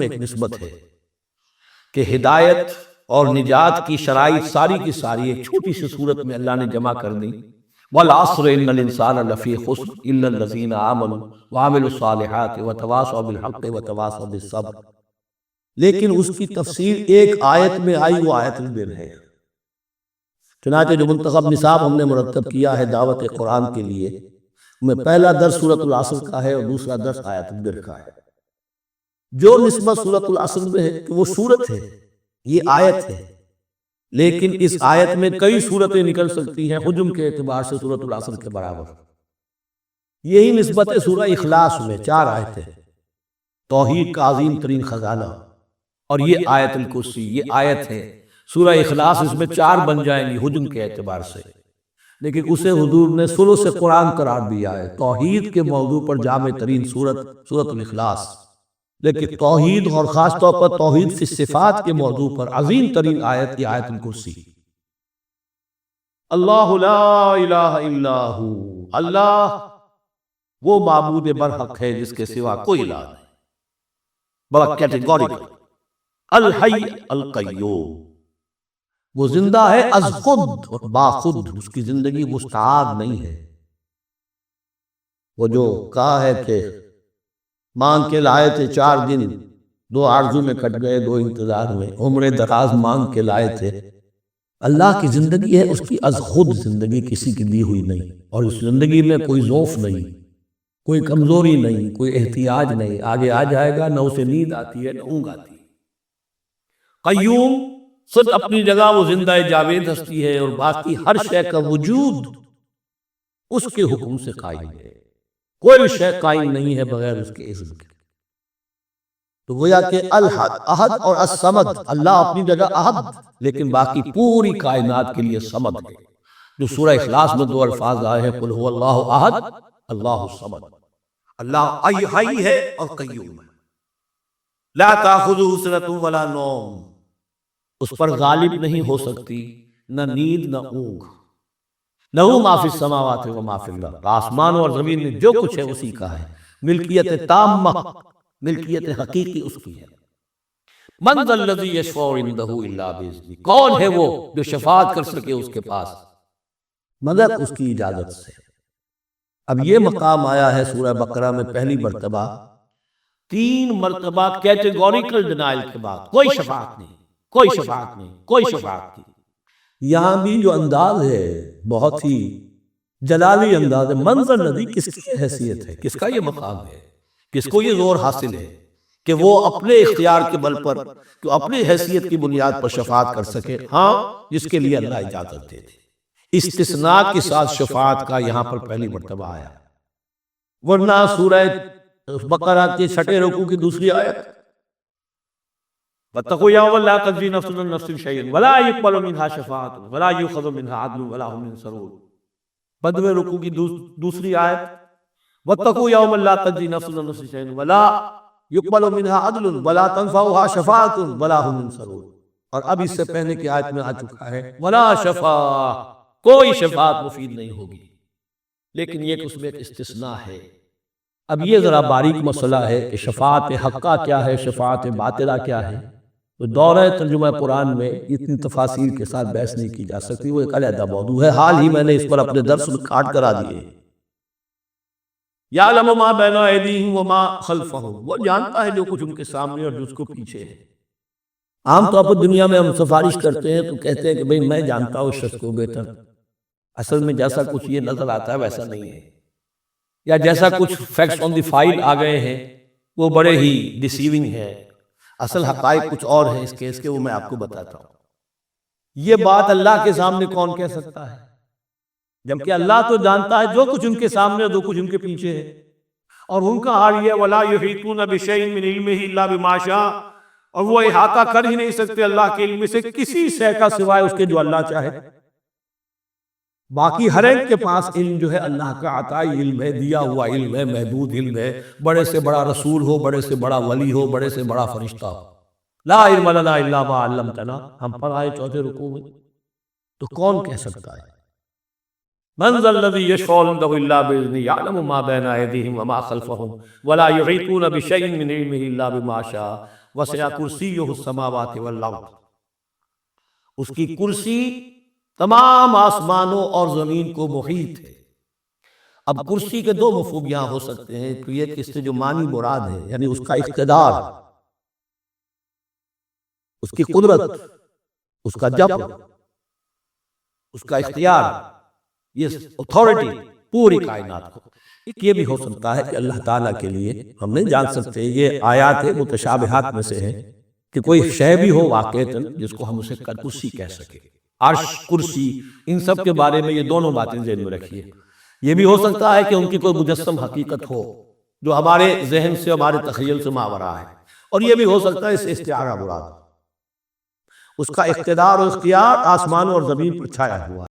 ایک نسبت ہے کہ ہدایت اور نجات کی شرائط ساری کی ساری ایک چھوٹی سی صورت میں اللہ نے جمع کر دی، والعصر ان الانسان لفی خسر الا الذین آمنوا وعملوا الصالحات وتواصوا بالحق وتواصوا بالصبر، لیکن اس کی تفسیر ایک آیت میں آئی، وہ آیت البر ہے۔ چنانچہ جو منتخب نصاب ہم نے مرتب کیا ہے دعوت قرآن کے لیے، میں پہلا درس سورۃ العصر کا ہے اور دوسرا درس آیت البر کا ہے۔ جو نسبت سورۃ العصر میں ہے کہ وہ سورت ہے، یہ آیت ہے، لیکن اس آیت میں کئی صورتیں نکل سکتی ہیں حجم کے اعتبار سے سورۃ العصر کے برابر۔ یہی نسبت ہے سورہ اخلاص میں، 4 آیتیں، توحید کا عظیم ترین خزانہ، اور یہ آیت الکرسی، یہ آیت ہے سورہ اخلاص، اس میں 4 بن جائیں گی حجم کے اعتبار سے، لیکن اسے حضور نے ثلث قرآن قرار دیا ہے۔ توحید کے موضوع پر جامع ترین سورۃ الاخلاص، لیکن توحید اور خاص طور پر توحید فی الصفات کے موضوع پر عظیم ترین آیت یہ آیت الکرسی۔ اللہ لا الہ الا ہو، اللہ وہ معبود برحق ہے جس کے سوا کوئی الہ نہیں، بڑا کیٹیگوریکل۔ الحی القیوم، وہ زندہ ہے از خود اور با خود، اس کی زندگی مستعار نہیں ہے۔ وہ جو کہا ہے کہ مانگ کے لائے تھے 4 دن، 2 آرزو میں کٹ گئے، 2 انتظار میں، عمر دراز مانگ کے لائے تھے۔ اللہ کی زندگی ہے اس کی از خود زندگی، کسی کی دی ہوئی نہیں، اور اس زندگی میں کوئی ضعف نہیں، کوئی کمزوری نہیں، کوئی احتیاج نہیں۔ آگے آ جائے گا، نہ اسے نیند آتی ہے نہ اونگ آتی ہے۔ قیوم، صرف اپنی جگہ وہ زندہ جاوید ہستی ہے، اور باقی ہر شے کا وجود اس کے حکم سے قائم ہے، کوئی شے قائم نہیں ہے بغیر اس کے اذن کے۔ تو گویا کہ الحد، احد اور الصمد، اللہ اپنی جگہ احد، لیکن باقی پوری کائنات کے لیے صمد ہے۔ جو سورہ اخلاص میں 2 الفاظ آئے ہیں، قل هو اللہ احد اللہ الصمد، اللہ حی ہے اور قیوم ہے، لا تاخذہ سنۃ ولا نوم، اس پر غالب نہیں ہو سکتی نہ نیند نہ اونگ۔ لہ ما فی السماوات و ما فی الارض، آسمانوں اور زمین میں جو کچھ ہے اسی کا ہے، ملکیت تامہ، ملکیت حقیقی اس کی ہے۔ من ذا الذی یشفع عندہ الا باذنہ، کون ہے وہ جو شفاعت کر سکے اس کے پاس مگر اس کی اجازت سے۔ اب یہ مقام آیا ہے سورہ بقرہ میں پہلی مرتبہ، 3 مرتبہ کیٹیگوریکل ڈینائل کے بعد، کوئی شفاعت نہیں، کوئی شفاعت نہیں، کوئی شفاعت نہیں۔ یہاں بھی جو انداز ہے بہت ہی جلالی انداز ہے۔ منظر ندی کس کی حیثیت ہے، کس کا یہ مقام ہے، کس کو یہ زور حاصل ہے کہ وہ اپنے اختیار کے بل پر، کہ اپنی حیثیت کی بنیاد پر شفاعت کر سکے؟ ہاں، جس کے لیے اللہ اجازت دے دے۔ استثناء کے ساتھ شفاعت کا یہاں پر پہلی مرتبہ آیا، ورنہ سورہ بقرہ کے 6 رکوع کی دوسری آیت، وَاتَّقُوا يَوْمًا لَا تَجْزِي نَفْسٌ عَن نَفْسٍ شَيْئًا وَلَا يُقْبَلُ مِنْهَا شَفَاعَةٌ وَلَا يُؤْخَذُ مِنْهَا عَدْلٌ وَلَا هُمْ يُنصَرُونَ۔ 15ویں رکوع کی دوسری آیت، وَاتَّقُوا يَوْمًا لَا تَجْزِي نَفْسٌ عَن نَفْسٍ شَيْئًا وَلَا يُقْبَلُ مِنْهَا عَدْلٌ وَلَا تَنفَعُهَا شَفَاعَةٌ وَلَا هُمْ يُنصَرُونَ۔ اور اب اس سے پہلے کی آیت میں آ چکا ہے وَلَا شَفَاعَةٌ، کوئی شفاعت مفید نہیں ہوگی، لیکن یہ اس میں ایک استثناء ہے۔ اب یہ ذرا باریک مسئلہ ہے کہ شفاعت حقہ کیا ہے، شفاعت باطلہ کیا ہے، تو دورہ ترجمہ قرآن میں اتنی تفاصیل کے ساتھ بحث نہیں کی جا سکتی، وہ ایک علیحدہ موضوع ہے۔ حال ہی میں نے اس پر اپنے درس میں کاٹ کرا دیے۔ یعلم ما بین ایدیہم وما خلفہم، وہ جانتا ہے جو کچھ ان کے سامنے اور جو اس کو پیچھے ہے۔ عام طور پر دنیا میں ہم سفارش کرتے ہیں تو کہتے ہیں کہ بھئی میں جانتا ہوں اس شخص کو بہتر، اصل میں جیسا کچھ یہ نظر آتا ہے ویسا نہیں ہے، یا جیسا کچھ فیکٹس آن دی فائل آ گئے ہیں وہ بڑے ہی ڈیسیونگ ہے، اصل حقائق کچھ اور ہیں اس کیس کے، وہ میں آپ کو بتاتا ہوں۔ یہ بات اللہ کے سامنے کون کہہ سکتا ہے، جبکہ اللہ تو جانتا ہے جو کچھ ان کے سامنے اور جو کچھ ان کے پیچھے ہے، اور ان کا حال یہ وَلَا يُحِيطُونَ بِشَيْءٍ مِّنْ عِلْمِهِ إِلَّا بِمَا شَاءَ، اور وہ احاطہ کر ہی نہیں سکتے اللہ کے علم سے کسی شے کا سوائے اس کے جو اللہ چاہے۔ باقی ہر ایک کے پاس علم جو ہے اللہ کا عطائی علم ہے، دیا ہوا علم ہے، محدود علم ہے، بڑے سے بڑا رسول ہو، بڑے سے بڑا ولی ہو، بڑے سے بڑا فرشتہ ہو۔ لا علم لنا الا ما علمتنا، ہم پر آئے 4 رکوع میں، تو کون کہہ سکتا ہے من ذا الذی یشفع عندہ الا باذنہ یعلم ما بین ایدیہم وما خلفہم ولا یحیطون بشیء من علمہ الا بما شاء وسع کرسیہ السماوات والارض، اس کی کرسی تمام آسمانوں اور زمین کو محیط ہے۔ اب کرسی کے دو مفہوم یہاں ہو سکتے ہیں، تو یہ کہ اس سے جو معنی مراد ہے یعنی اس کا اقتدار، اس کی قدرت، اس کا جبر، اس کا اختیار، یہ اتھارٹی پوری کائنات کو۔ ایک یہ بھی ہو سکتا ہے کہ اللہ تعالیٰ کے لیے ہم نہیں جان سکتے، یہ آیات متشابہات میں سے ہے کہ کوئی شے بھی ہو واقعتاً جس کو ہم اسے کرسی کہہ سکیں، عرش، کرسی، ان سب کے بارے میں یہ دونوں باتیں ذہن میں رکھیے۔ یہ بھی ہو سکتا ہے کہ ان کی کوئی مجسم حقیقت ہو جو ہمارے ذہن سے، ہمارے تخیل سے ماورا ہے، اور یہ بھی ہو سکتا ہے اس سے استعارہ مراد، اس کا اقتدار اور اختیار آسمانوں اور زمین پر چھایا ہوا ہے۔